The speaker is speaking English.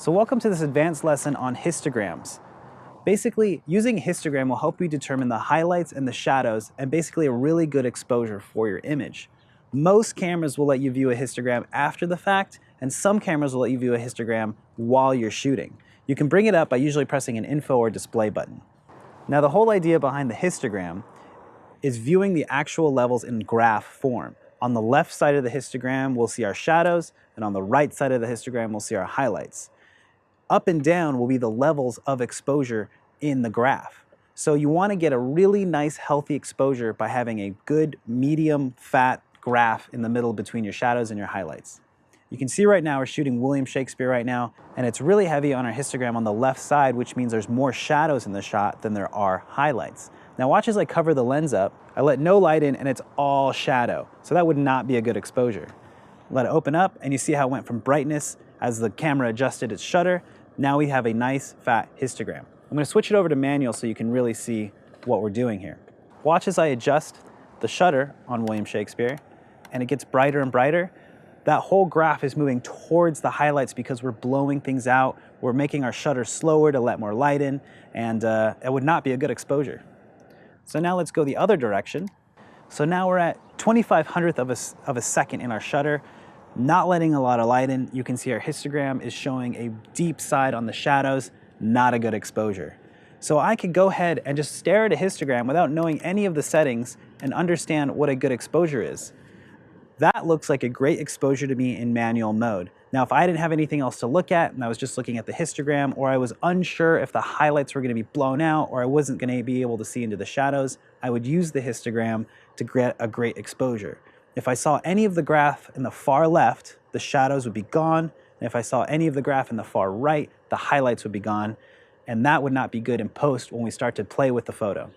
So welcome to this advanced lesson on histograms. Basically, using a histogram will help you determine the highlights and the shadows and basically a really good exposure for your image. Most cameras will let you view a histogram after the fact, and some cameras will let you view a histogram while you're shooting. You can bring it up by usually pressing an info or display button. Now, the whole idea behind the histogram is viewing the actual levels in graph form. On the left side of the histogram, we'll see our shadows, and on the right side of the histogram, we'll see our highlights. Up and down will be the levels of exposure in the graph. So you want to get a really nice, healthy exposure by having a good, medium, fat graph in the middle between your shadows and your highlights. You can see right now we're shooting William Shakespeare right now, and it's really heavy on our histogram on the left side, which means there's more shadows in the shot than there are highlights. Now watch as I cover the lens up. I let no light in and it's all shadow. So that would not be a good exposure. Let it open up and you see how it went from brightness as the camera adjusted its shutter. Now we have a nice fat histogram. I'm going to switch it over to manual so you can really see what we're doing here. Watch as I adjust the shutter on William Shakespeare and it gets brighter and brighter. That whole graph is moving towards the highlights because we're blowing things out. We're making our shutter slower to let more light in, and it would not be a good exposure. So now let's go the other direction. So now we're at 25/100th of a second in our shutter, not letting a lot of light in. You can see our histogram is showing a deep side on the shadows, not a good exposure. So I could go ahead and just stare at a histogram without knowing any of the settings and understand what a good exposure is. That looks like a great exposure to me in manual mode. Now, if I didn't have anything else to look at and I was just looking at the histogram, or I was unsure if the highlights were going to be blown out, or I wasn't going to be able to see into the shadows, I would use the histogram to get a great exposure. If I saw any of the graph in the far left, the shadows would be gone. And if I saw any of the graph in the far right, the highlights would be gone. And that would not be good in post when we start to play with the photo.